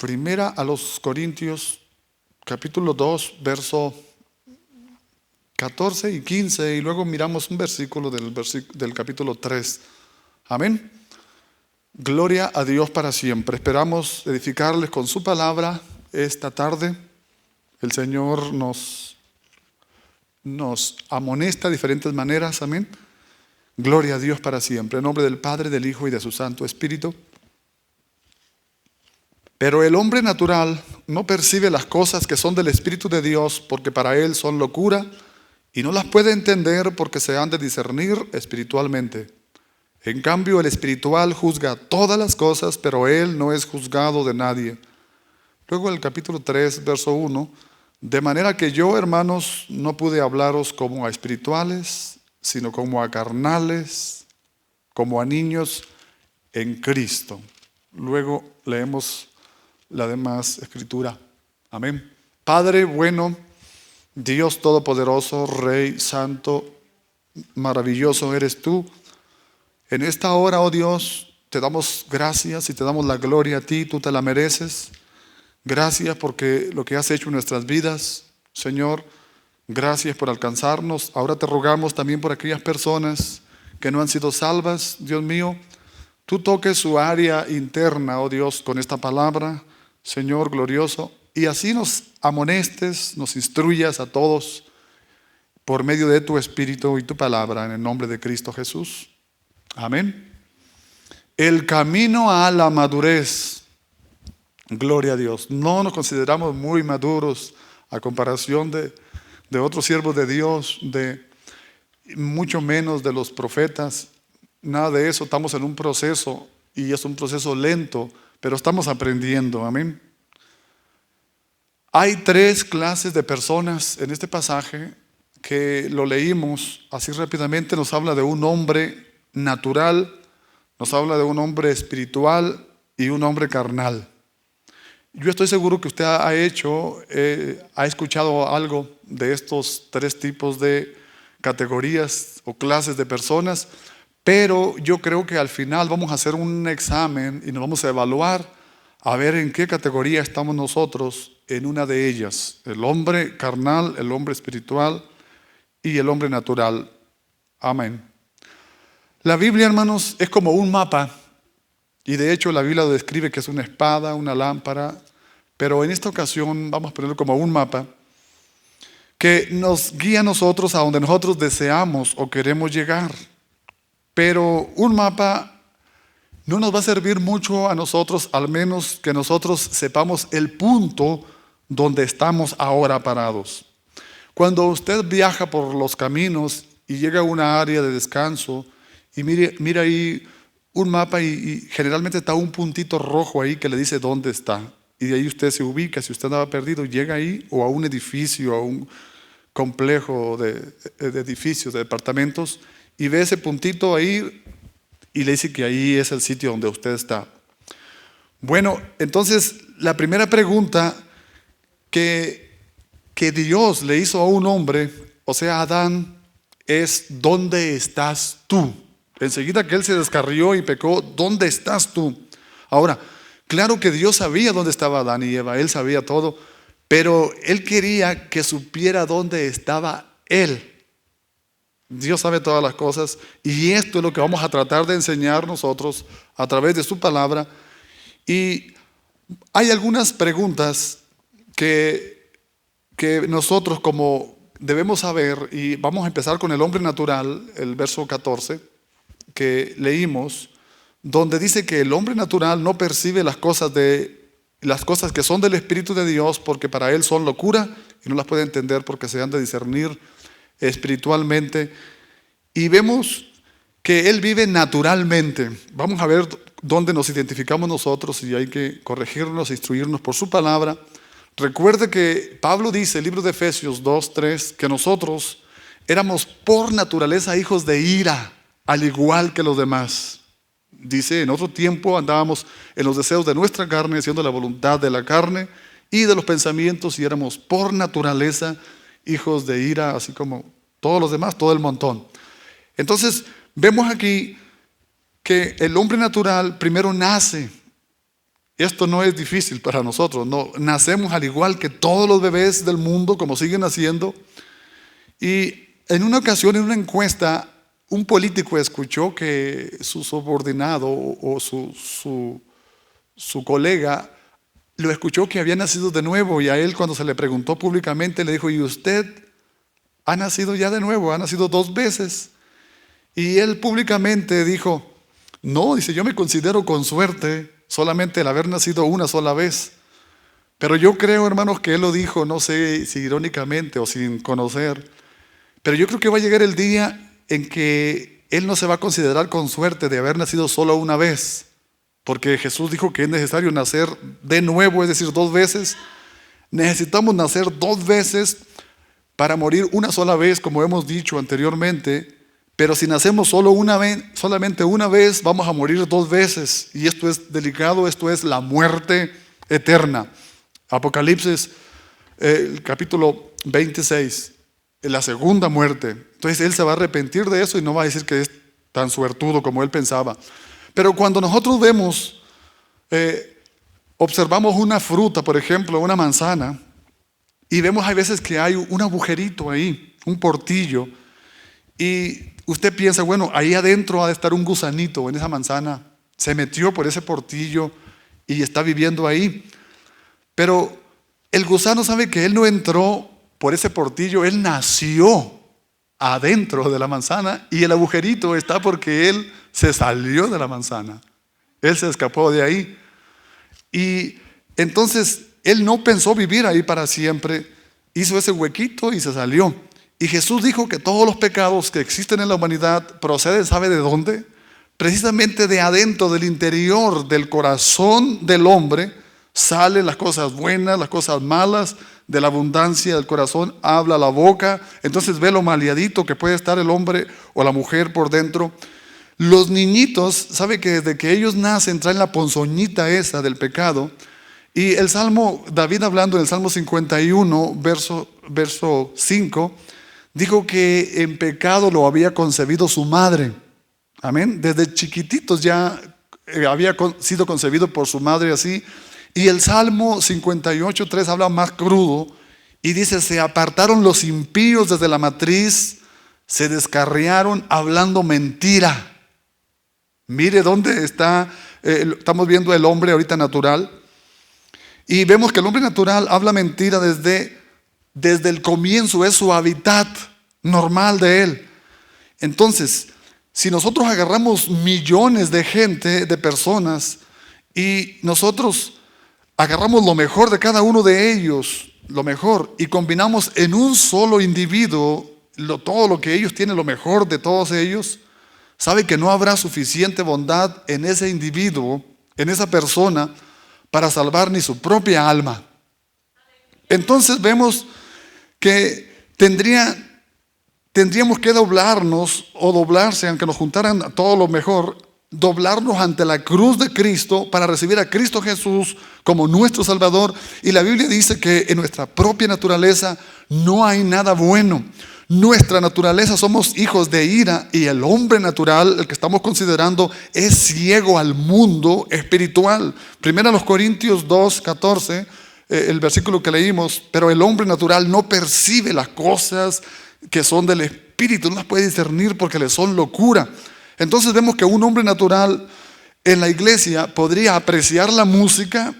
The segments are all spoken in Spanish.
Primera a los Corintios, capítulo 2, verso 14 y 15, y luego miramos un versículo del capítulo 3. Amén. Gloria a Dios para siempre. Esperamos edificarles con su palabra esta tarde. El Señor nos amonesta de diferentes maneras. Amén. Gloria a Dios para siempre. En nombre del Padre, del Hijo y de su Santo Espíritu. Pero el hombre natural no percibe las cosas que son del Espíritu de Dios, porque para él son locura, y no las puede entender porque se han de discernir espiritualmente. En cambio, el espiritual juzga todas las cosas, pero él no es juzgado de nadie. Luego el capítulo 3, verso 1, de manera que yo, hermanos, no pude hablaros como a espirituales, sino como a carnales, como a niños en Cristo. Luego leemos la demás escritura. Amén. Padre bueno, Dios todopoderoso, Rey santo, maravilloso eres tú. En esta hora, oh Dios, te damos gracias y te damos la gloria a ti, tú te la mereces. Gracias porque lo que has hecho en nuestras vidas, Señor, gracias por alcanzarnos. Ahora te rogamos también por aquellas personas que no han sido salvas, Dios mío. Tú toques su área interna, oh Dios, con esta palabra, Señor glorioso, y así nos amonestes, nos instruyas a todos por medio de tu Espíritu y tu palabra, en el nombre de Cristo Jesús. Amén. El camino a la madurez. Gloria a Dios. No nos consideramos muy maduros a comparación de otros siervos de Dios, de mucho menos de los profetas. Nada de eso. Estamos en un proceso y es un proceso lento, pero estamos aprendiendo. Amén. Hay tres clases de personas en este pasaje que lo leímos así rápidamente. Nos habla de un hombre natural, nos habla de un hombre espiritual y un hombre carnal. Yo estoy seguro que usted ha escuchado algo de estos tres tipos de categorías o clases de personas, pero yo creo que al final vamos a hacer un examen y nos vamos a evaluar a ver en qué categoría estamos nosotros en una de ellas: el hombre carnal, el hombre espiritual y el hombre natural. Amén. La Biblia, hermanos, es como un mapa, y de hecho la Biblia lo describe que es una espada, una lámpara, pero en esta ocasión vamos a ponerlo como un mapa que nos guía a nosotros a donde nosotros deseamos o queremos llegar. Pero un mapa no nos va a servir mucho a nosotros, al menos que nosotros sepamos el punto donde estamos ahora parados. Cuando usted viaja por los caminos y llega a una área de descanso y mira ahí un mapa y generalmente está un puntito rojo ahí que le dice dónde está. Y de ahí usted se ubica, si usted andaba perdido, llega ahí o a un edificio, a un complejo de edificios, de departamentos, y ve ese puntito ahí y le dice que ahí es el sitio donde usted está. Bueno, entonces la primera pregunta que Dios le hizo a un hombre, o sea, a Adán, es: ¿dónde estás tú? Enseguida que él se descarrió y pecó, ¿dónde estás tú? Ahora, claro que Dios sabía dónde estaba Adán y Eva, él sabía todo, pero él quería que supiera dónde estaba él. Dios sabe todas las cosas, y esto es lo que vamos a tratar de enseñar nosotros a través de su palabra. Y hay algunas preguntas que nosotros como debemos saber, y vamos a empezar con el hombre natural, el verso 14 que leímos, donde dice que el hombre natural no percibe las cosas que son del Espíritu de Dios, porque para él son locura y no las puede entender porque se han de discernir espiritualmente. Y vemos que él vive naturalmente. Vamos a ver dónde nos identificamos nosotros, y hay que corregirnos, instruirnos por su palabra. Recuerde que Pablo dice, el libro de Efesios 2:3, que nosotros éramos por naturaleza hijos de ira, al igual que los demás. Dice, en otro tiempo andábamos en los deseos de nuestra carne, haciendo la voluntad de la carne y de los pensamientos, y éramos por naturaleza hijos de ira, así como todos los demás, todo el montón. Entonces, vemos aquí que el hombre natural primero nace esto no es difícil para nosotros, no, nacemos al igual que todos los bebés del mundo, como siguen naciendo. Y en una ocasión, en una encuesta, un político escuchó que su subordinado o su colega lo escuchó que había nacido de nuevo, y a él, cuando se le preguntó públicamente, le dijo: ¿y usted ha nacido ya de nuevo? ¿Ha nacido 2 veces? Y él públicamente dijo: no, dice, yo me considero con suerte solamente el haber nacido una sola vez. Pero yo creo, hermanos, que él lo dijo, no sé si irónicamente o sin conocer, pero yo creo que va a llegar el día en que él no se va a considerar con suerte de haber nacido solo una vez, porque Jesús dijo que es necesario nacer de nuevo, es decir, 2 veces. Necesitamos nacer 2 veces para morir una sola vez, como hemos dicho anteriormente. Pero si nacemos solamente una vez, vamos a morir 2 veces. Y esto es delicado, esto es la muerte eterna. Apocalipsis, el capítulo 26, la segunda muerte. Entonces él se va a arrepentir de eso y no va a decir que es tan suertudo como él pensaba. Pero cuando nosotros vemos, observamos una fruta, por ejemplo, una manzana, y vemos a veces que hay un agujerito ahí, un portillo, y usted piensa, bueno, ahí adentro ha de estar un gusanito en esa manzana, se metió por ese portillo y está viviendo ahí. Pero el gusano sabe que él no entró por ese portillo, él nació adentro de la manzana, y el agujerito está porque él se salió de la manzana, él se escapó de ahí. Y entonces él no pensó vivir ahí para siempre, hizo ese huequito y se salió. Y Jesús dijo que todos los pecados que existen en la humanidad proceden, ¿sabe de dónde? Precisamente de adentro, del interior, del corazón del hombre, salen las cosas buenas, las cosas malas. De la abundancia del corazón habla la boca. Entonces ve lo maleadito que puede estar el hombre o la mujer por dentro. Los niñitos, ¿sabe que desde que ellos nacen traen la ponzoñita esa del pecado? Y el Salmo, David hablando en el Salmo 51, verso 5, dijo que en pecado lo había concebido su madre. Amén. Desde chiquititos ya había sido concebido por su madre así. Y el Salmo 58, 3 habla más crudo y dice: se apartaron los impíos desde la matriz, se descarriaron hablando mentira. Mire dónde está, estamos viendo el hombre ahorita natural. Y vemos que el hombre natural habla mentira desde el comienzo, es su hábitat normal de él. Entonces, si nosotros agarramos millones de gente, de personas, y nosotros agarramos lo mejor de cada uno de ellos, lo mejor, y combinamos en un solo individuo todo lo que ellos tienen, lo mejor de todos ellos, sabe que no habrá suficiente bondad en ese individuo, en esa persona, para salvar ni su propia alma. Entonces vemos que tendríamos que doblarnos o doblarse, aunque nos juntaran todo lo mejor, doblarnos ante la cruz de Cristo para recibir a Cristo Jesús como nuestro Salvador. Y la Biblia dice que en nuestra propia naturaleza no hay nada bueno. Nuestra naturaleza somos hijos de ira, y el hombre natural, el que estamos considerando, es ciego al mundo espiritual. Primera los Corintios 2:14, el versículo que leímos: pero el hombre natural no percibe las cosas que son del espíritu, no las puede discernir porque le son locura. Entonces vemos que un hombre natural en la iglesia podría apreciar la música,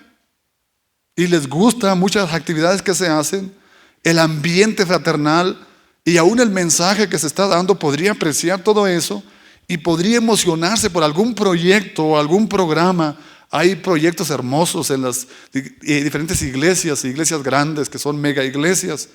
y les gusta muchas actividades que se hacen, el ambiente fraternal, y aún el mensaje que se está dando, podría apreciar todo eso y podría emocionarse por algún proyecto o algún programa. Hay proyectos hermosos en las diferentes iglesias grandes que son mega iglesias,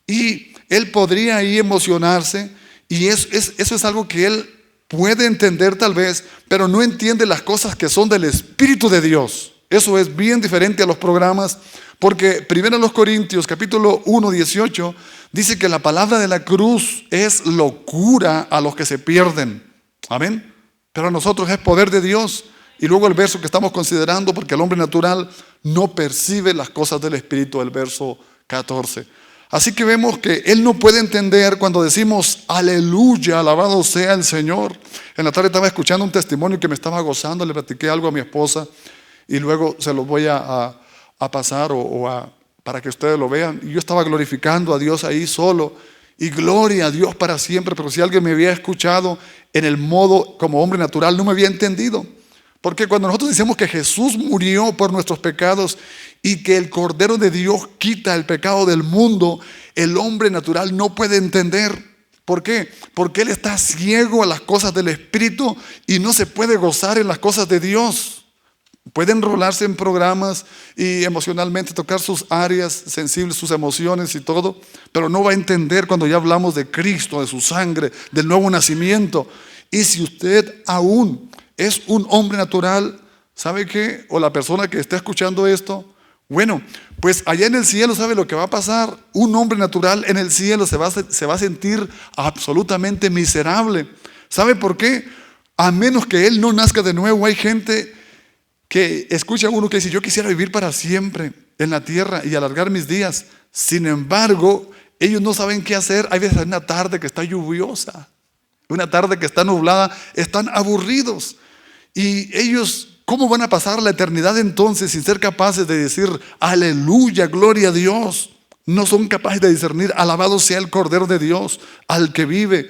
y él podría ahí emocionarse, y eso es algo que él puede entender tal vez, pero no entiende las cosas que son del Espíritu de Dios. Eso es bien diferente a los programas, porque 1 Corintios capítulo 1:18 dice que la palabra de la cruz es locura a los que se pierden. Amén. Pero a nosotros es poder de Dios. Y luego el verso que estamos considerando, porque el hombre natural no percibe las cosas del Espíritu, el verso 14. Así que vemos que él no puede entender cuando decimos aleluya, alabado sea el Señor. En la tarde estaba escuchando un testimonio que me estaba gozando, le platiqué algo a mi esposa, y luego se los voy a pasar para que ustedes lo vean. Y yo estaba glorificando a Dios ahí solo, y gloria a Dios para siempre. Pero si alguien me había escuchado en el modo como hombre natural, no me había entendido. Porque cuando nosotros decimos que Jesús murió por nuestros pecados y que el Cordero de Dios quita el pecado del mundo, el hombre natural no puede entender. ¿Por qué? Porque él está ciego a las cosas del Espíritu y no se puede gozar en las cosas de Dios. Puede enrolarse en programas y emocionalmente tocar sus áreas sensibles, sus emociones y todo, pero no va a entender cuando ya hablamos de Cristo, de su sangre, del nuevo nacimiento. Y si usted aún es un hombre natural, ¿sabe qué? O la persona que está escuchando esto, bueno, pues allá en el cielo, ¿sabe lo que va a pasar? Un hombre natural en el cielo se va a sentir absolutamente miserable. ¿Sabe por qué? A menos que él no nazca de nuevo. Hay gente que escucha a uno que dice: yo quisiera vivir para siempre en la tierra y alargar mis días. Sin embargo, ellos no saben qué hacer. Hay veces una tarde que está lluviosa, una tarde que está nublada, están aburridos. Y ellos, ¿cómo van a pasar la eternidad entonces sin ser capaces de decir aleluya, gloria a Dios? No son capaces de discernir, alabado sea el Cordero de Dios, al que vive.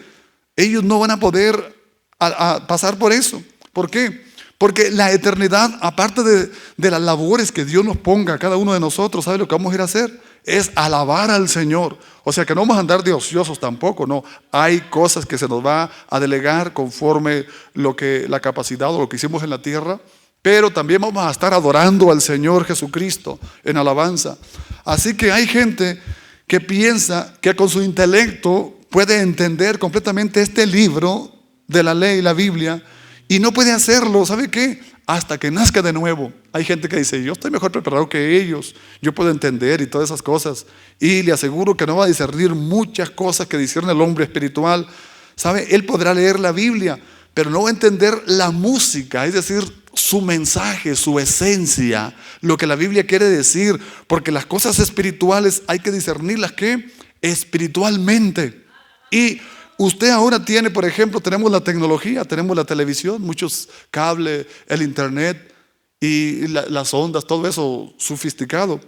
Ellos no van a poder pasar por eso. ¿Por qué? Porque la eternidad, aparte de las labores que Dios nos ponga a cada uno de nosotros, ¿sabe lo que vamos a ir a hacer? Es alabar al Señor. O sea que no vamos a andar de ociosos tampoco, no. Hay cosas que se nos va a delegar conforme la capacidad o lo que hicimos en la tierra, pero también vamos a estar adorando al Señor Jesucristo en alabanza. Así que hay gente que piensa que con su intelecto puede entender completamente este libro de la ley, la Biblia, y no puede hacerlo. ¿Sabe qué? Hasta que nazca de nuevo. Hay gente que dice: yo estoy mejor preparado que ellos, yo puedo entender y todas esas cosas. Y le aseguro que no va a discernir muchas cosas que discierne el hombre espiritual. ¿Sabe? Él podrá leer la Biblia, pero no va a entender la música, es decir, su mensaje, su esencia, lo que la Biblia quiere decir. Porque las cosas espirituales hay que discernirlas, ¿qué? Espiritualmente. Y usted ahora tiene, por ejemplo, tenemos la tecnología, tenemos la televisión, muchos cables, el internet y las ondas, todo eso sofisticado.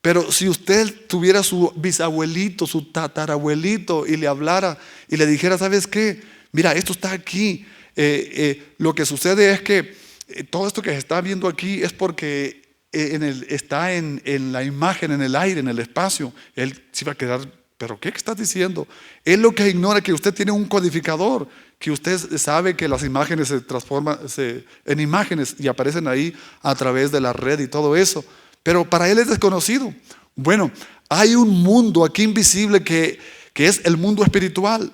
Pero si usted tuviera su bisabuelito, su tatarabuelito, y le hablara y le dijera: ¿sabes qué? Mira, esto está aquí. Lo que sucede es que todo esto que se está viendo aquí es porque está en la imagen, en el aire, en el espacio. Él se iba a quedar: ¿pero qué estás diciendo? Él lo que ignora es que usted tiene un codificador, que usted sabe que las imágenes se transforman en imágenes y aparecen ahí a través de la red y todo eso. Pero para él es desconocido. Bueno, hay un mundo aquí invisible que es el mundo espiritual.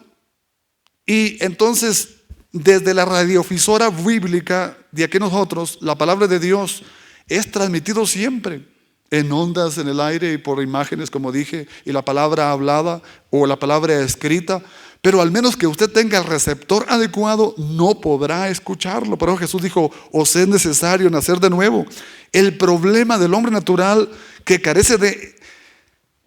Y entonces, desde la radiodifusora bíblica de aquí nosotros, la palabra de Dios es transmitido siempre en ondas en el aire y por imágenes, como dije, y la palabra hablada o la palabra escrita. Pero al menos que usted tenga el receptor adecuado, no podrá escucharlo. Pero Jesús dijo: os es necesario nacer de nuevo. El problema del hombre natural que carece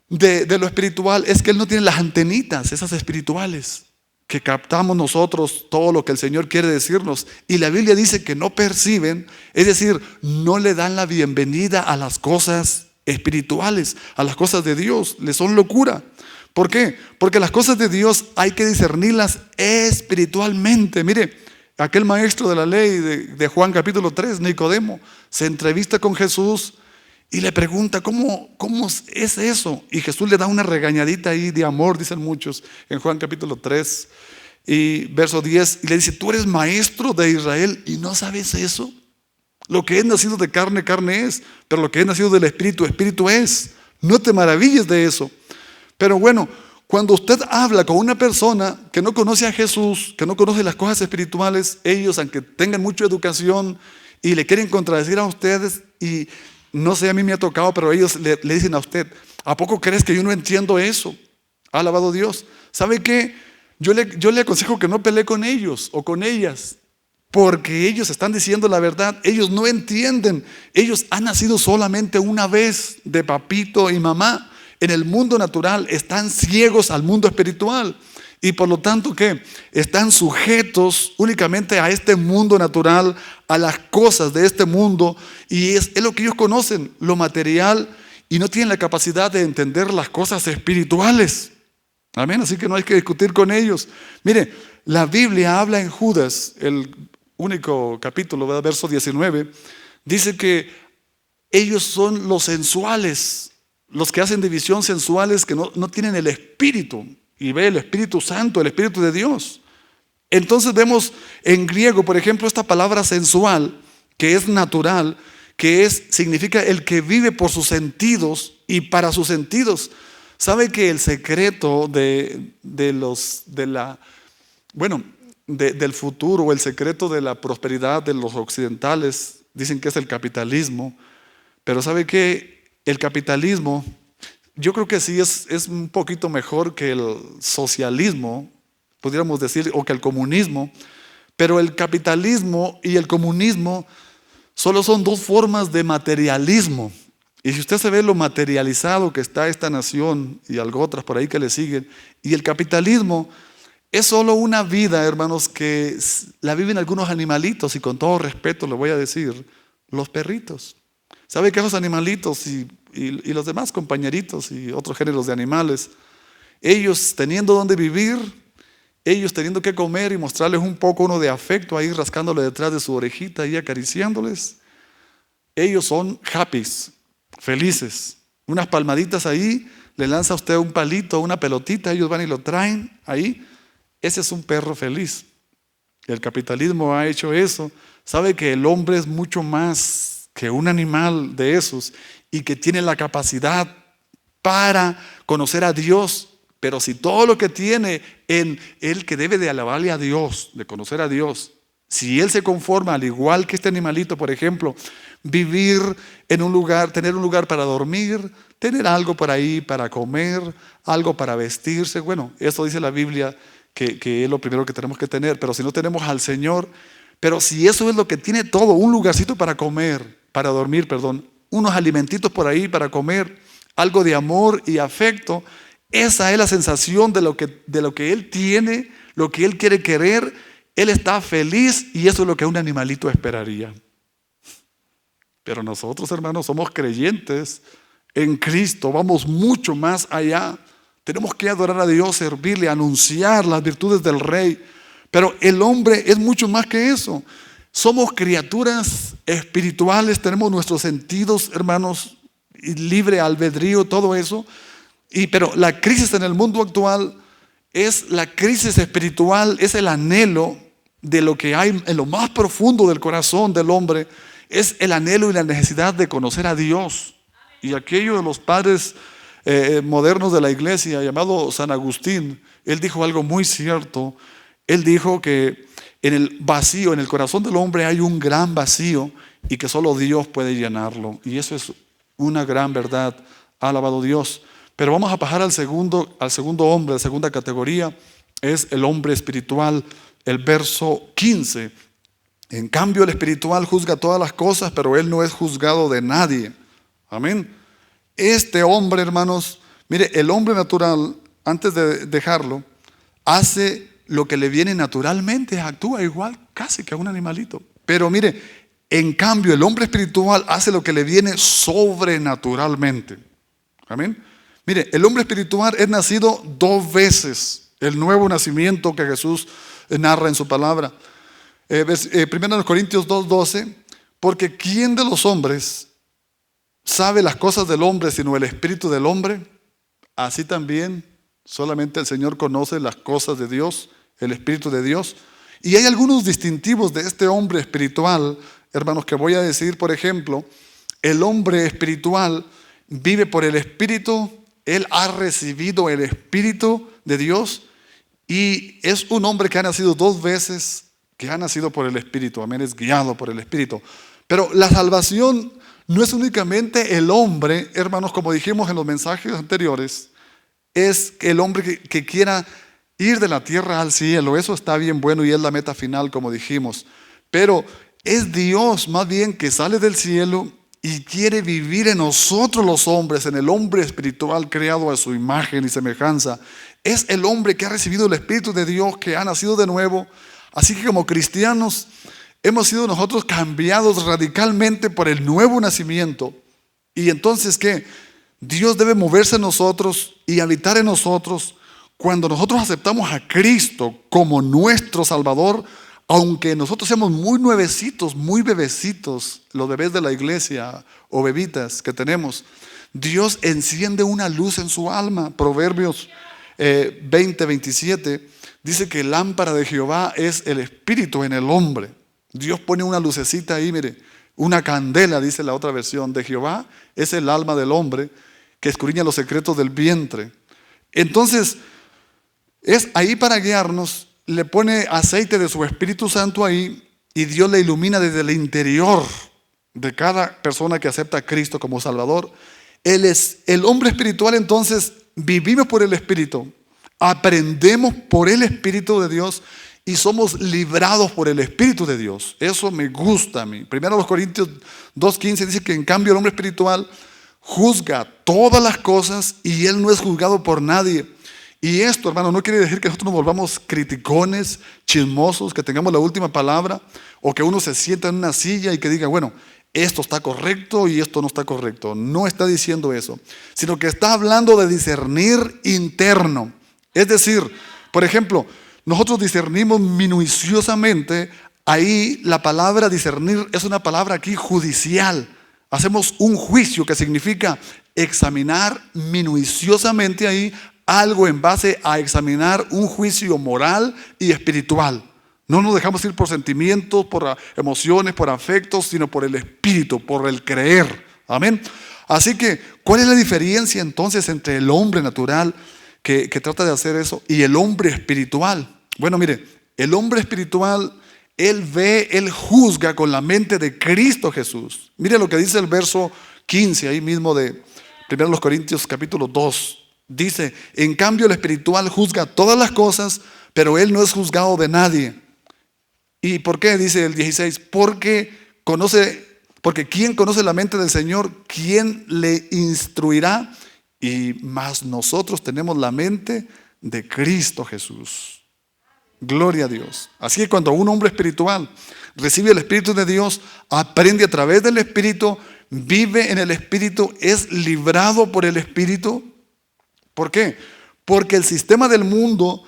de lo espiritual es que él no tiene las antenitas, esas espirituales, que captamos nosotros todo lo que el Señor quiere decirnos. Y la Biblia dice que no perciben, es decir, no le dan la bienvenida a las cosas espirituales, a las cosas de Dios, les son locura. ¿Por qué? Porque las cosas de Dios hay que discernirlas espiritualmente. Mire, aquel maestro de la ley de Juan capítulo 3, Nicodemo, se entrevista con Jesús y le pregunta: ¿cómo es eso? Y Jesús le da una regañadita ahí de amor, dicen muchos, en Juan capítulo 3 y verso 10, y le dice: tú eres maestro de Israel y no sabes eso. Lo que es nacido de carne, carne es, pero lo que es nacido del Espíritu, Espíritu es. No te maravilles de eso. Pero bueno, cuando usted habla con una persona que no conoce a Jesús, que no conoce las cosas espirituales, ellos, aunque tengan mucha educación y le quieren contradecir a ustedes, y no sé, a mí me ha tocado, pero ellos le dicen a usted: ¿a poco crees que yo no entiendo eso? Alabado Dios. ¿Sabe qué? Yo le aconsejo que no pelee con ellos o con ellas, porque ellos están diciendo la verdad. Ellos no entienden. Ellos han nacido solamente una vez de papito y mamá. En el mundo natural están ciegos al mundo espiritual. Y por lo tanto, ¿qué? Están sujetos únicamente a este mundo natural, a las cosas de este mundo. Y es lo que ellos conocen, lo material, y no tienen la capacidad de entender las cosas espirituales. Amén, así que no hay que discutir con ellos. Mire, la Biblia habla en Judas, el único capítulo, ¿verdad? Verso 19, dice que ellos son los sensuales, los que hacen división sensuales, que no tienen el Espíritu, y ve el Espíritu Santo, el Espíritu de Dios. Entonces vemos en griego, por ejemplo, esta palabra sensual, que es natural, significa el que vive por sus sentidos y para sus sentidos. ¿Sabe que el secreto del futuro, o el secreto de la prosperidad de los occidentales, dicen que es el capitalismo? Pero ¿sabe que el capitalismo, yo creo que sí es un poquito mejor que el socialismo, podríamos decir, o que el comunismo? Pero el capitalismo y el comunismo solo son dos formas de materialismo. Y si usted se ve lo materializado que está esta nación y algo otras por ahí que le siguen, y el capitalismo es solo una vida, hermanos, que la viven algunos animalitos, y con todo respeto le voy a decir, los perritos. ¿Sabe que esos animalitos y los demás compañeritos y otros géneros de animales, ellos teniendo donde vivir, ellos teniendo que comer y mostrarles un poco uno de afecto ahí, rascándole detrás de su orejita y acariciándoles, ellos son happy, felices? Unas palmaditas ahí, le lanza a usted un palito, una pelotita, ellos van y lo traen ahí. Ese es un perro feliz. El capitalismo ha hecho eso. Sabe que el hombre es mucho más que un animal de esos, y que tiene la capacidad para conocer a Dios. Pero si todo lo que tiene en él, que debe de alabarle a Dios, de conocer a Dios, si él se conforma al igual que este animalito, por ejemplo, vivir en un lugar, tener un lugar para dormir, tener algo por ahí para comer, algo para vestirse, bueno, eso dice la Biblia que es lo primero que tenemos que tener. Pero si no tenemos al Señor, pero si eso es lo que tiene todo, un lugarcito para comer, para dormir, unos alimentitos por ahí para comer, algo de amor y afecto, esa es la sensación de lo que él tiene, lo que él quiere querer. Él está feliz, y eso es lo que un animalito esperaría. Pero nosotros, hermanos, somos creyentes en Cristo, vamos mucho más allá. Tenemos que adorar a Dios, servirle, anunciar las virtudes del Rey. Pero el hombre es mucho más que eso. Somos criaturas espirituales, tenemos nuestros sentidos, hermanos, y libre albedrío, todo eso. Pero la crisis en el mundo actual es la crisis espiritual, es el anhelo de lo que hay en lo más profundo del corazón del hombre, es el anhelo y la necesidad de conocer a Dios. Y aquello de los padres modernos de la iglesia, llamado San Agustín, él dijo algo muy cierto. Él dijo que en el vacío, en el corazón del hombre hay un gran vacío, y que solo Dios puede llenarlo. Y eso es una gran verdad. Ha alabado Dios. Pero vamos a pasar al segundo hombre, la segunda categoría, es el hombre espiritual, el verso 15. En cambio, el espiritual juzga todas las cosas, pero él no es juzgado de nadie. Amén. Este hombre, hermanos, mire, el hombre natural, antes de dejarlo, hace lo que le viene naturalmente, actúa igual casi que a un animalito. Pero mire, en cambio, el hombre espiritual hace lo que le viene sobrenaturalmente. Amén. Mire, el hombre espiritual es nacido dos veces, el nuevo nacimiento que Jesús narra en su palabra. 1 Corintios 2:12, porque ¿quién de los hombres sabe las cosas del hombre sino el espíritu del hombre? Así también solamente el Señor conoce las cosas de Dios, el espíritu de Dios. Y hay algunos distintivos de este hombre espiritual, hermanos, que voy a decir. Por ejemplo, el hombre espiritual vive por el espíritu. Él ha recibido el espíritu de Dios, y es un hombre que ha nacido dos veces, que ha nacido por el espíritu. Amén, es guiado por el espíritu. Pero la salvación no es únicamente el hombre, hermanos, como dijimos en los mensajes anteriores, es el hombre que quiera ir de la tierra al cielo. Eso está bien bueno y es la meta final, como dijimos. Pero es Dios más bien que sale del cielo y quiere vivir en nosotros los hombres, en el hombre espiritual creado a su imagen y semejanza. Es el hombre que ha recibido el Espíritu de Dios, que ha nacido de nuevo. Así que como cristianos hemos sido nosotros cambiados radicalmente por el nuevo nacimiento. Y entonces, ¿qué? Dios debe moverse en nosotros y habitar en nosotros cuando nosotros aceptamos a Cristo como nuestro Salvador, aunque nosotros seamos muy nuevecitos, muy bebecitos, los bebés de la iglesia o bebitas que tenemos. Dios enciende una luz en su alma. Proverbios 20:27 dice que lámpara de Jehová es el espíritu en el hombre. Dios pone una lucecita ahí, mire, una candela, dice la otra versión, de Jehová es el alma del hombre que escudriña los secretos del vientre. Entonces, es ahí para guiarnos, le pone aceite de su Espíritu Santo ahí y Dios le ilumina desde el interior de cada persona que acepta a Cristo como Salvador. Él es el hombre espiritual. Entonces vivimos por el Espíritu, aprendemos por el Espíritu de Dios y somos librados por el Espíritu de Dios. Eso me gusta a mí. Primero los Corintios 2:15 dice que en cambio el hombre espiritual juzga todas las cosas y él no es juzgado por nadie. Y esto, hermano, no quiere decir que nosotros nos volvamos criticones, chismosos, que tengamos la última palabra, o que uno se sienta en una silla y que diga, bueno, esto está correcto y esto no está correcto. No está diciendo eso, sino que está hablando de discernir interno. Es decir, por ejemplo, nosotros discernimos minuciosamente. Ahí la palabra discernir es una palabra aquí judicial. Hacemos un juicio que significa examinar minuciosamente ahí algo en base a examinar un juicio moral y espiritual. No nos dejamos ir por sentimientos, por emociones, por afectos, sino por el espíritu, por el creer. Amén. Así que, ¿cuál es la diferencia entonces entre el hombre natural que trata de hacer eso y el hombre espiritual? Bueno, mire, el hombre espiritual, él ve, él juzga con la mente de Cristo Jesús. Mire lo que dice el verso 15 ahí mismo de 1 Corintios capítulo 2. Dice, en cambio el espiritual juzga todas las cosas, pero él no es juzgado de nadie. ¿Y por qué? Dice el 16, porque ¿quién conoce la mente del Señor? ¿Quién le instruirá? Y más nosotros tenemos la mente de Cristo Jesús. Gloria a Dios. Así que cuando un hombre espiritual recibe el Espíritu de Dios, aprende a través del Espíritu, vive en el Espíritu, es librado por el Espíritu. ¿Por qué? Porque el sistema del mundo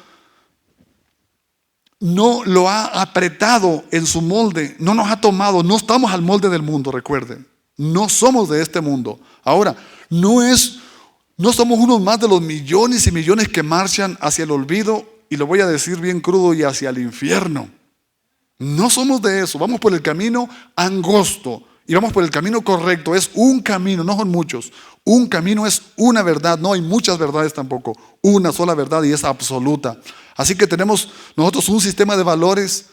no lo ha apretado en su molde, no nos ha tomado, no estamos al molde del mundo, recuerden. No somos de este mundo. Ahora, no somos unos más de los millones y millones que marchan hacia el olvido, y lo voy a decir bien crudo, y hacia el infierno. No somos de eso, vamos por el camino angosto y vamos por el camino correcto. Es un camino, no son muchos. Un camino es una verdad, no hay muchas verdades tampoco. Una sola verdad y es absoluta. Así que tenemos nosotros un sistema de valores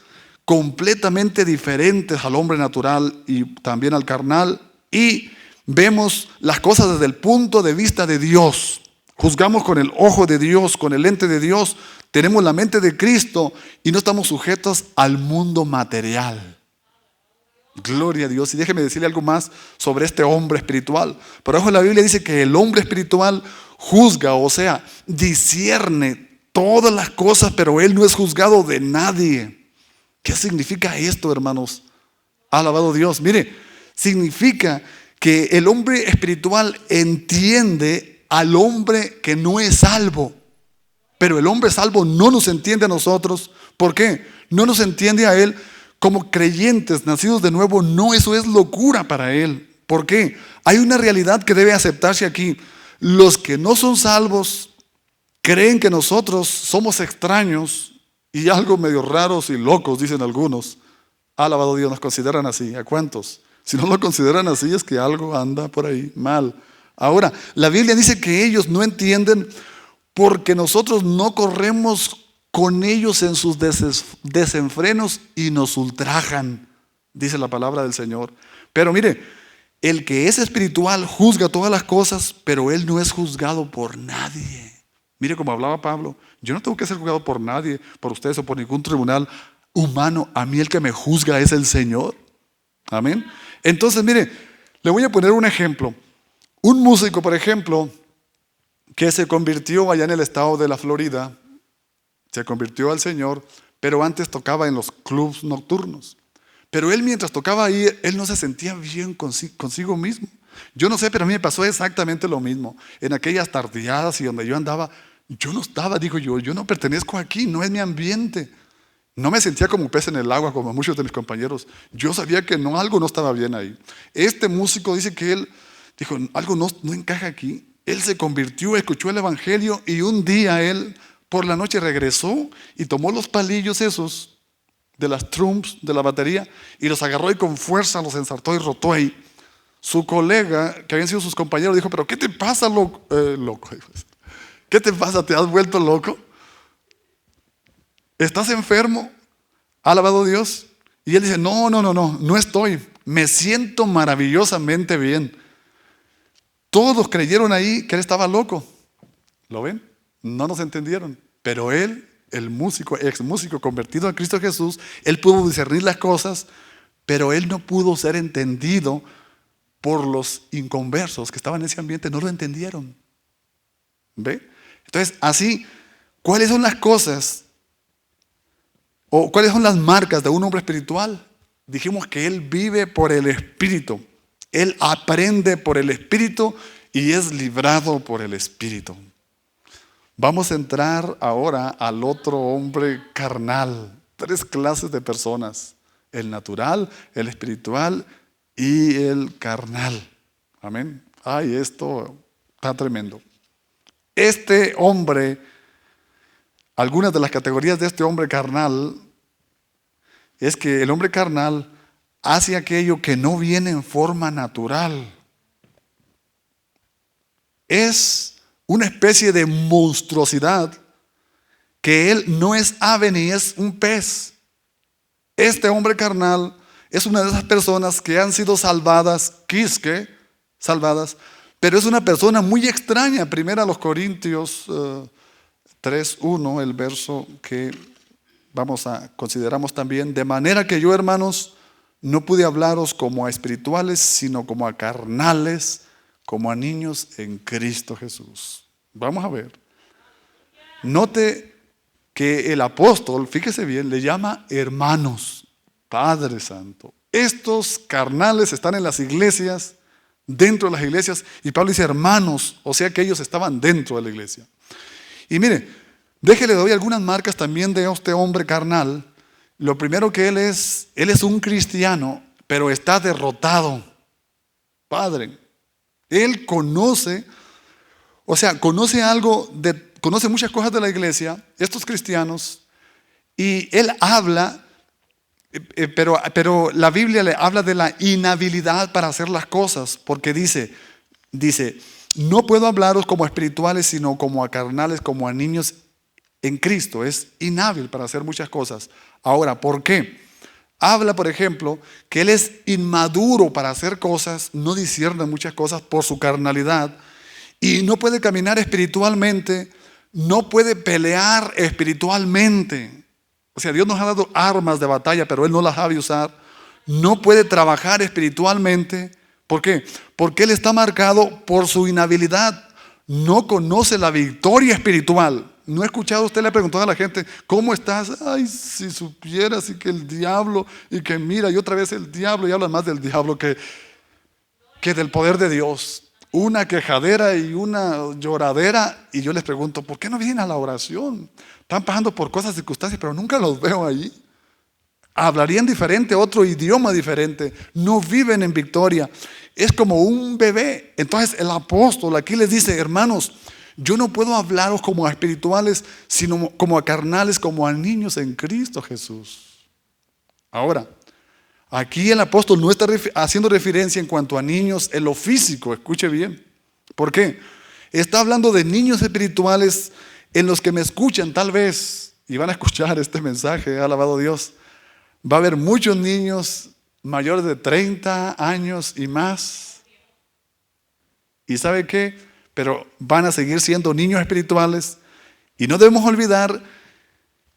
completamente diferentes al hombre natural y también al carnal, y vemos las cosas desde el punto de vista de Dios. Juzgamos con el ojo de Dios, con el lente de Dios. Tenemos la mente de Cristo y no estamos sujetos al mundo material. Gloria a Dios. Y déjeme decirle algo más sobre este hombre espiritual. Por abajo la Biblia dice que el hombre espiritual juzga, o sea, discierne todas las cosas, pero él no es juzgado de nadie. ¿Qué significa esto, hermanos? Alabado Dios. Mire, significa que el hombre espiritual entiende al hombre que no es salvo. Pero el hombre salvo no nos entiende a nosotros. ¿Por qué? No nos entiende a él como creyentes, nacidos de nuevo. No, eso es locura para él. ¿Por qué? Hay una realidad que debe aceptarse aquí. Los que no son salvos creen que nosotros somos extraños y algo medio raros y locos, dicen algunos. Alabado Dios, nos consideran así. ¿A cuántos? Si no lo consideran así, es que algo anda por ahí mal. Ahora, la Biblia dice que ellos no entienden porque nosotros no corremos con ellos en sus desenfrenos y nos ultrajan, dice la palabra del Señor. Pero mire, el que es espiritual juzga todas las cosas, pero él no es juzgado por nadie. Mire como hablaba Pablo, yo no tengo que ser juzgado por nadie, por ustedes o por ningún tribunal humano. A mí el que me juzga es el Señor. Amén. Entonces mire, le voy a poner un ejemplo. Un músico, por ejemplo, que se convirtió allá en el estado de la Florida, se convirtió al Señor, pero antes tocaba en los clubs nocturnos. Pero él mientras tocaba ahí, él no se sentía bien consigo mismo. Yo no sé, pero a mí me pasó exactamente lo mismo. En aquellas tardeadas y donde yo andaba, yo no estaba, digo yo no pertenezco aquí, no es mi ambiente. No me sentía como pez en el agua, como muchos de mis compañeros. Yo sabía que no, algo no estaba bien ahí. Este músico dice que él dijo, algo no encaja aquí. Él se convirtió, escuchó el evangelio y un día él por la noche regresó y tomó los palillos esos de las trumps de la batería y los agarró y con fuerza los ensartó y rotó ahí. Su colega, que habían sido sus compañeros, dijo, pero ¿qué te pasa, loco? ¿Qué te pasa? ¿Te has vuelto loco? ¿Estás enfermo? ¿Ha alabado a Dios? Y él dice, no estoy. Me siento maravillosamente bien. Todos creyeron ahí que él estaba loco. ¿Lo ven? No nos entendieron. Pero él, el músico, ex músico convertido a Cristo Jesús, él pudo discernir las cosas, pero él no pudo ser entendido por los inconversos que estaban en ese ambiente. No lo entendieron. ¿Ve? Entonces, así, ¿cuáles son las cosas o cuáles son las marcas de un hombre espiritual? Dijimos que él vive por el Espíritu. Él aprende por el Espíritu y es librado por el Espíritu. Vamos a entrar ahora al otro hombre carnal. 3 clases de personas: el natural, el espiritual y el carnal. Amén. Ay, esto está tremendo. Este hombre, algunas de las categorías de este hombre carnal, es que el hombre carnal hace aquello que no viene en forma natural. Es una especie de monstruosidad que él no es ave ni es un pez. Este hombre carnal es una de esas personas que han sido salvadas, salvadas, pero es una persona muy extraña. Primera a los Corintios 3:1, el verso que consideramos también. De manera que yo, hermanos, no pude hablaros como a espirituales, sino como a carnales, como a niños en Cristo Jesús. Vamos a ver. Note que el apóstol, fíjese bien, le llama hermanos. Padre Santo. Estos carnales están en las iglesias, dentro de las iglesias, y Pablo dice hermanos, o sea que ellos estaban dentro de la iglesia. Y mire, le doy algunas marcas también de este hombre carnal. Lo primero que él es un cristiano, pero está derrotado. Padre, él conoce conoce muchas cosas de la iglesia, estos cristianos, y él habla, pero la Biblia le habla de la inhabilidad para hacer las cosas, porque dice, no puedo hablaros como a espirituales, sino como a carnales, como a niños en Cristo. Es inhábil para hacer muchas cosas. Ahora, ¿por qué? Habla, por ejemplo, que él es inmaduro para hacer cosas, no discierne muchas cosas por su carnalidad, y no puede caminar espiritualmente, no puede pelear espiritualmente. O sea, Dios nos ha dado armas de batalla, pero él no las sabe usar. No puede trabajar espiritualmente. ¿Por qué? Porque él está marcado por su inhabilidad. No conoce la victoria espiritual. ¿No ha escuchado? Usted le ha preguntado a la gente, ¿cómo estás? Ay, si supieras, y que el diablo, y que mira, y otra vez el diablo, y habla más del diablo que del poder de Dios. Una quejadera y una lloradera, y yo les pregunto, ¿por qué no vienen a la oración? Están pasando por cosas, circunstancias, pero nunca los veo ahí. Hablarían diferente, otro idioma diferente, no viven en victoria. Es como un bebé. Entonces el apóstol aquí les dice, hermanos, yo no puedo hablaros como a espirituales, sino como a carnales, como a niños en Cristo Jesús. Ahora, aquí el apóstol no está haciendo referencia en cuanto a niños en lo físico, escuche bien. ¿Por qué? Está hablando de niños espirituales en los que me escuchan tal vez, y van a escuchar este mensaje, alabado Dios. Va a haber muchos niños mayores de 30 años y más. ¿Y sabe qué? Pero van a seguir siendo niños espirituales. Y no debemos olvidar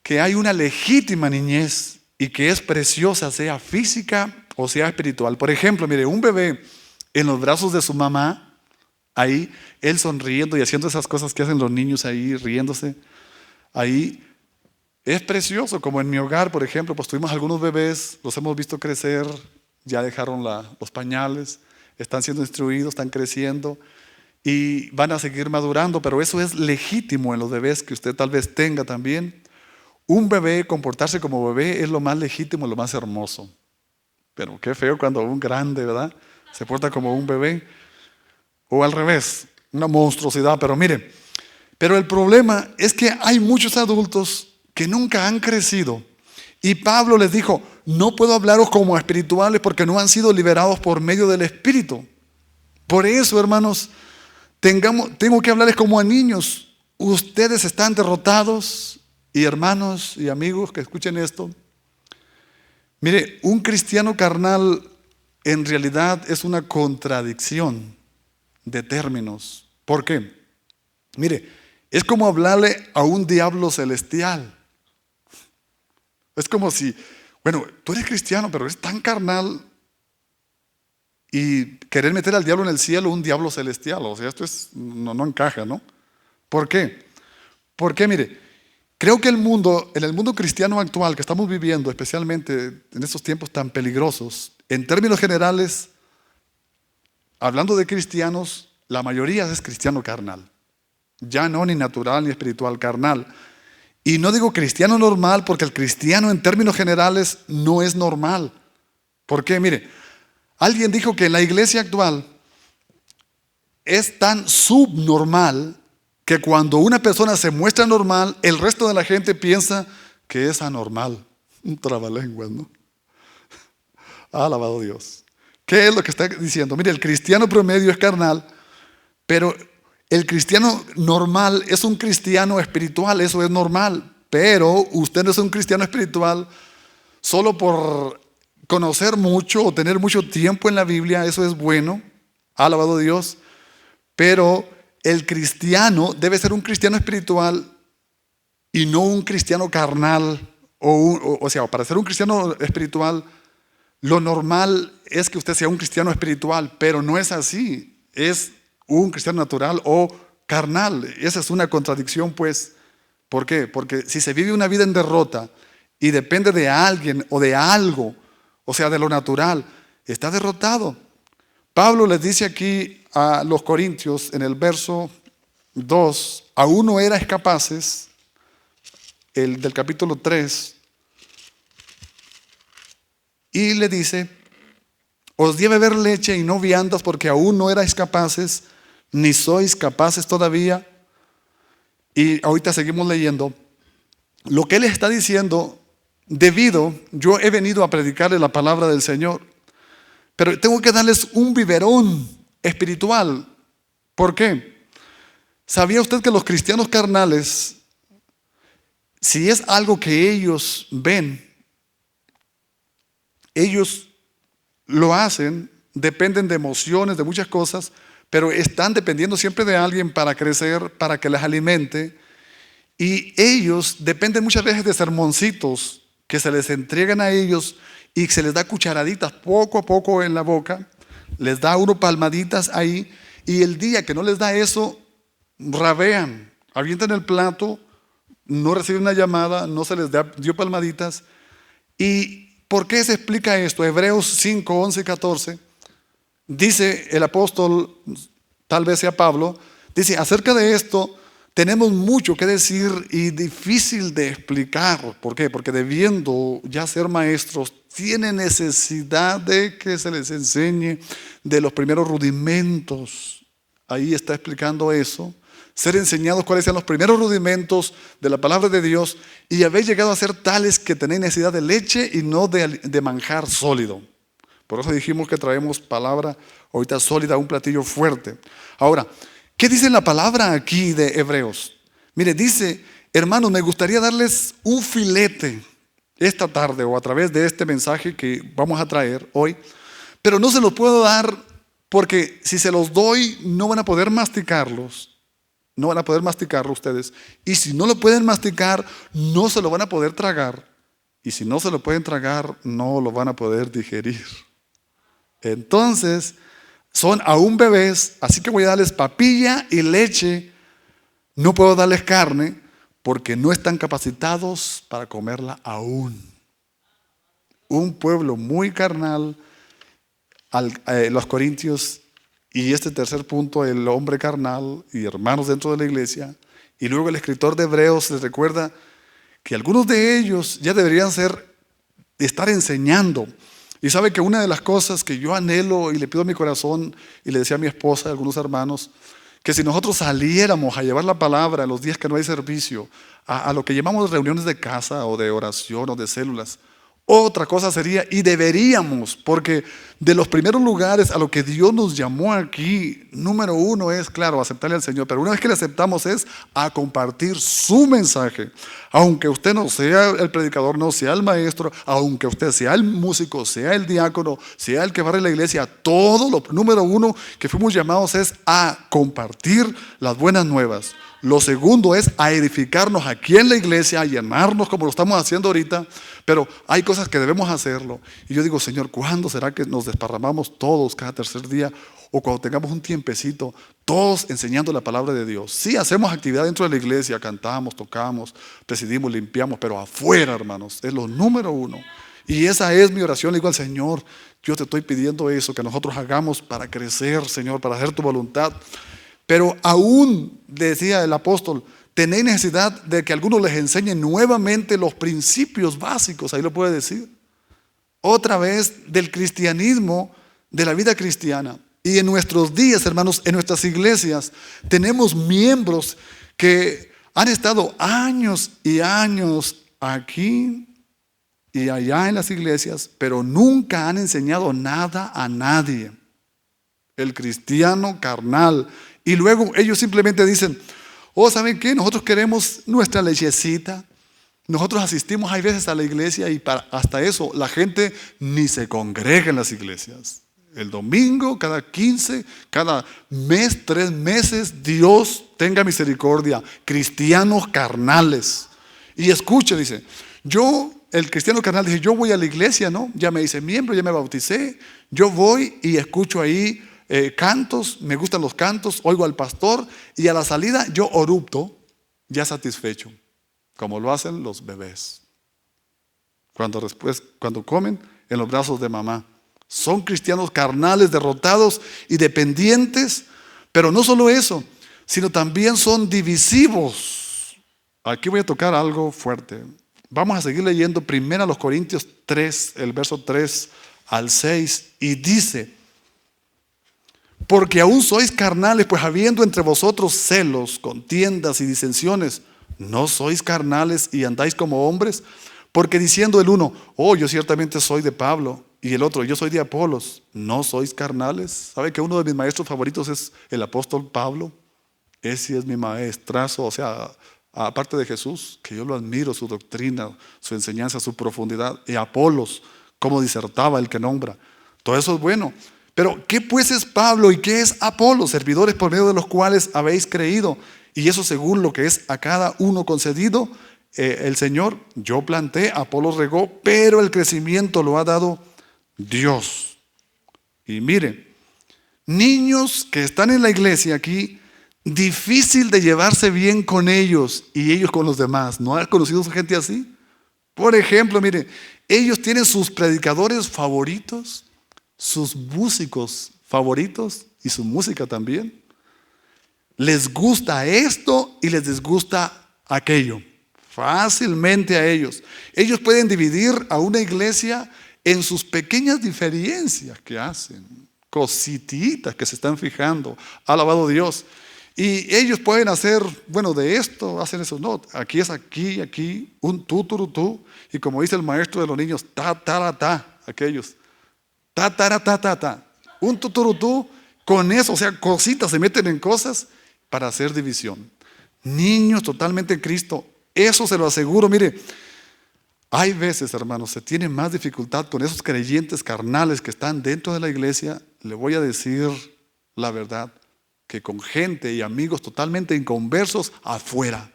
que hay una legítima niñez y que es preciosa, sea física o sea espiritual. Por ejemplo, mire, un bebé en los brazos de su mamá Ahí, él sonriendo y haciendo esas cosas que hacen los niños ahí, riéndose. Ahí es precioso, como en mi hogar, por ejemplo, pues tuvimos algunos bebés, los hemos visto crecer, ya dejaron los pañales, están siendo instruidos, están creciendo y van a seguir madurando, pero eso es legítimo en los bebés que usted tal vez tenga también. Un bebé, comportarse como bebé es lo más legítimo, lo más hermoso. Pero qué feo cuando un grande, ¿verdad?, se porta como un bebé. O al revés, una monstruosidad. Pero mire, pero el problema es que hay muchos adultos que nunca han crecido. Y Pablo les dijo, no puedo hablaros como espirituales porque no han sido liberados por medio del Espíritu. Por eso, hermanos, tengo que hablarles como a niños. Ustedes están derrotados. Y hermanos y amigos que escuchen esto, mire, un cristiano carnal en realidad es una contradicción de términos. ¿Por qué? Mire, es como hablarle a un diablo celestial. Es como si, bueno, tú eres cristiano, pero eres tan carnal y querer meter al diablo en el cielo, un diablo celestial. O sea, esto no encaja, ¿no? ¿Por qué? Porque, mire, creo que en el mundo cristiano actual que estamos viviendo, especialmente en estos tiempos tan peligrosos, en términos generales, hablando de cristianos, la mayoría es cristiano carnal. Ya no ni natural ni espiritual, carnal. Y no digo cristiano normal porque el cristiano en términos generales no es normal. ¿Por qué? Mire, alguien dijo que en la iglesia actual es tan subnormal que cuando una persona se muestra normal, el resto de la gente piensa que es anormal. Un trabalenguas, ¿no? Alabado Dios. ¿Qué es lo que está diciendo? Mire, el cristiano promedio es carnal, pero el cristiano normal es un cristiano espiritual, eso es normal. Pero usted no es un cristiano espiritual solo por conocer mucho o tener mucho tiempo en la Biblia, eso es bueno, alabado Dios. Pero el cristiano debe ser un cristiano espiritual y no un cristiano carnal. O sea, para ser un cristiano espiritual, lo normal es que usted sea un cristiano espiritual, pero no es así. Es un cristiano natural o carnal. Esa es una contradicción, pues. ¿Por qué? Porque si se vive una vida en derrota y depende de alguien o de algo, o sea, de lo natural, está derrotado. Pablo les dice aquí a los corintios en el verso 2, aún no erais capaces, el del capítulo 3, y le dice, os di a beber leche y no viandas porque aún no erais capaces, ni sois capaces todavía. Y ahorita seguimos leyendo. Lo que él está diciendo, yo he venido a predicarle la palabra del Señor, pero tengo que darles un biberón espiritual. ¿Por qué? ¿Sabía usted que los cristianos carnales, si es algo que ellos ven, ellos lo hacen, dependen de emociones, de muchas cosas, pero están dependiendo siempre de alguien para crecer, para que les alimente. Y ellos dependen muchas veces de sermoncitos que se les entregan a ellos y se les da cucharaditas poco a poco en la boca, les da uno palmaditas ahí, y el día que no les da eso, rabean, avientan el plato, no reciben una llamada, no se les dio palmaditas. ¿Y por qué se explica esto? Hebreos 5, 11 y 14, dice el apóstol, tal vez sea Pablo, dice, acerca de esto tenemos mucho que decir y difícil de explicar. ¿Por qué? Porque debiendo ya ser maestros, tienen necesidad de que se les enseñe de los primeros rudimentos. Ahí está explicando eso. Ser enseñados cuáles sean los primeros rudimentos de la palabra de Dios y habéis llegado a ser tales que tenéis necesidad de leche y no de manjar sólido. Por eso dijimos que traemos palabra ahorita sólida, un platillo fuerte. Ahora, ¿qué dice la palabra aquí de Hebreos? Mire, dice, hermanos, me gustaría darles un filete esta tarde o a través de este mensaje que vamos a traer hoy, pero no se los puedo dar porque si se los doy no van a poder masticarlos. No van a poder masticarlo ustedes. Y si no lo pueden masticar, no se lo van a poder tragar. Y si no se lo pueden tragar, no lo van a poder digerir. Entonces, Son aún bebés, así que voy a darles papilla y leche. No puedo darles carne porque no están capacitados para comerla aún. Un pueblo muy carnal, los corintios, y este tercer punto, el hombre carnal y hermanos dentro de la iglesia. Y luego el escritor de Hebreos les recuerda que algunos de ellos ya deberían estar enseñando. Y sabe que una de las cosas que yo anhelo y le pido a mi corazón, y le decía a mi esposa y a algunos hermanos, que si nosotros saliéramos a llevar la palabra en los días que no hay servicio, a lo que llamamos reuniones de casa o de oración o de células, otra cosa sería, y deberíamos, porque de los primeros lugares a lo que Dios nos llamó aquí, número uno es, claro, aceptarle al Señor, pero una vez que le aceptamos es a compartir su mensaje. Aunque usted no sea el predicador, no sea el maestro, aunque usted sea el músico, sea el diácono, sea el que barre la iglesia, todo lo número uno que fuimos llamados es a compartir las buenas nuevas. Lo segundo es a edificarnos aquí en la iglesia, a llenarnos como lo estamos haciendo ahorita, pero hay cosas que debemos hacerlo. Y yo digo, Señor, ¿cuándo será que nos desparramamos todos cada tercer día o cuando tengamos un tiempecito, todos enseñando la palabra de Dios? Sí, hacemos actividad dentro de la iglesia, cantamos, tocamos, presidimos, limpiamos, pero afuera, hermanos, es lo número uno. Y esa es mi oración. Le digo al Señor, yo te estoy pidiendo eso, que nosotros hagamos para crecer, Señor, para hacer tu voluntad. Pero aún, decía el apóstol, tenéis necesidad de que algunos les enseñen nuevamente los principios básicos, ahí lo puede decir. Otra vez del cristianismo, de la vida cristiana. Y en nuestros días, hermanos, en nuestras iglesias, tenemos miembros que han estado años y años aquí y allá en las iglesias, pero nunca han enseñado nada a nadie. El cristiano carnal. Y luego ellos simplemente dicen, oh, ¿saben qué? Nosotros queremos nuestra lechecita. Nosotros asistimos hay veces a la iglesia y hasta eso la gente ni se congrega en las iglesias. El domingo, cada 15, cada mes, 3 meses, Dios tenga misericordia. Cristianos carnales. Y escuche, dice, el cristiano carnal dice, yo voy a la iglesia, ¿no? Ya me hice miembro, ya me bauticé. Yo voy y escucho ahí cantos, me gustan los cantos, oigo al pastor y a la salida yo orupto, ya satisfecho, como lo hacen los bebés cuando comen en los brazos de mamá. Son cristianos carnales, derrotados y dependientes, pero no solo eso, sino también son divisivos. Aquí voy a tocar algo fuerte. Vamos a seguir leyendo 1 Corintios 3, el verso 3 al 6, y dice: porque aún sois carnales, pues habiendo entre vosotros celos, contiendas y disensiones, ¿no sois carnales y andáis como hombres? Porque diciendo el uno, oh, yo ciertamente soy de Pablo, y el otro, yo soy de Apolos, ¿no sois carnales? ¿Sabe que uno de mis maestros favoritos es el apóstol Pablo? Ese es mi maestrazo, o sea, aparte de Jesús, que yo lo admiro, su doctrina, su enseñanza, su profundidad. Y Apolos, cómo disertaba el que nombra. Todo eso es bueno. Pero ¿qué pues es Pablo y qué es Apolo? Servidores por medio de los cuales habéis creído, y eso según lo que es a cada uno concedido el Señor. Yo planté, Apolo regó, pero el crecimiento lo ha dado Dios. Y mire, niños que están en la iglesia aquí, difícil de llevarse bien con ellos y ellos con los demás. ¿No has conocido a gente así? Por ejemplo, mire, ellos tienen sus predicadores favoritos, sus músicos favoritos y su música también. Les gusta esto y les disgusta aquello. Fácilmente a ellos. Ellos pueden dividir a una iglesia en sus pequeñas diferencias que hacen, cosititas que se están fijando. Alabado Dios. Y ellos pueden hacer, bueno, de esto hacen eso. No, aquí es aquí, un tú, turutú. Y como dice el maestro de los niños, aquellos. Ta. Un tuturutú, con eso, o sea, cositas, se meten en cosas para hacer división. Niños totalmente en Cristo, eso se lo aseguro. Mire, hay veces, hermanos, se tiene más dificultad con esos creyentes carnales que están dentro de la iglesia. Le voy a decir la verdad, que con gente y amigos totalmente inconversos afuera.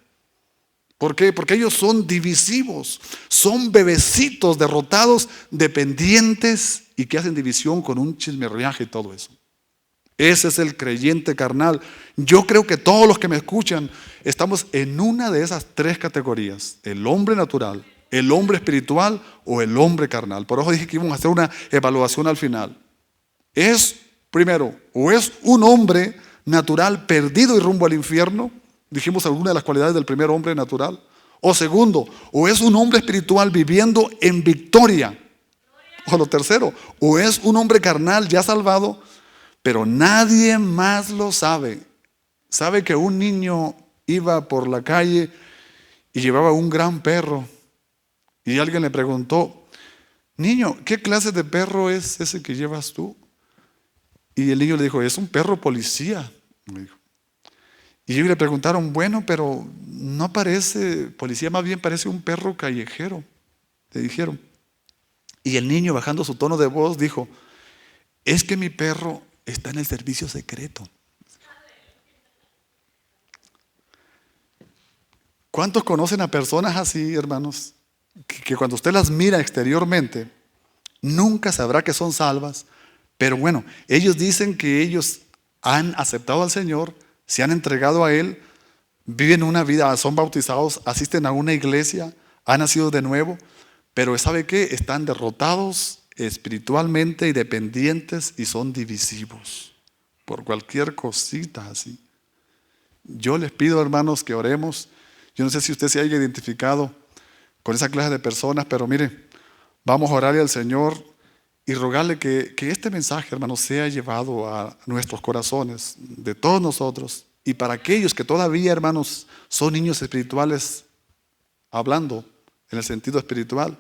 ¿Por qué? Porque ellos son divisivos, son bebecitos derrotados, dependientes y que hacen división con un chismerreaje y todo eso. Ese es el creyente carnal. Yo creo que todos los que me escuchan estamos en una de esas tres categorías: el hombre natural, el hombre espiritual o el hombre carnal. Por eso dije que íbamos a hacer una evaluación al final. Es, primero, o es un hombre natural perdido y rumbo al infierno. Dijimos algunas de las cualidades del primer hombre natural. O segundo, o es un hombre espiritual viviendo en victoria. O lo tercero, o es un hombre carnal ya salvado, pero nadie más lo sabe. Sabe que un niño iba por la calle y llevaba un gran perro. Y alguien le preguntó: niño, ¿qué clase de perro es ese que llevas tú? Y el niño le dijo: es un perro policía. Y ellos le preguntaron: bueno, pero no parece policía, más bien parece un perro callejero, le dijeron. Y el niño, bajando su tono de voz, dijo: es que mi perro está en el servicio secreto. ¿Cuántos conocen a personas así, hermanos? Que cuando usted las mira exteriormente, nunca sabrá que son salvas. Pero bueno, ellos dicen que ellos han aceptado al Señor, se han entregado a Él, viven una vida, son bautizados, asisten a una iglesia, han nacido de nuevo. Pero ¿sabe qué? Están derrotados espiritualmente y dependientes, y son divisivos por cualquier cosita así. Yo les pido, hermanos, que oremos. Yo no sé si usted se haya identificado con esa clase de personas, pero mire, vamos a orarle al Señor y rogarle que este mensaje, hermanos, sea llevado a nuestros corazones, de todos nosotros, y para aquellos que todavía, hermanos, son niños espirituales, hablando en el sentido espiritual,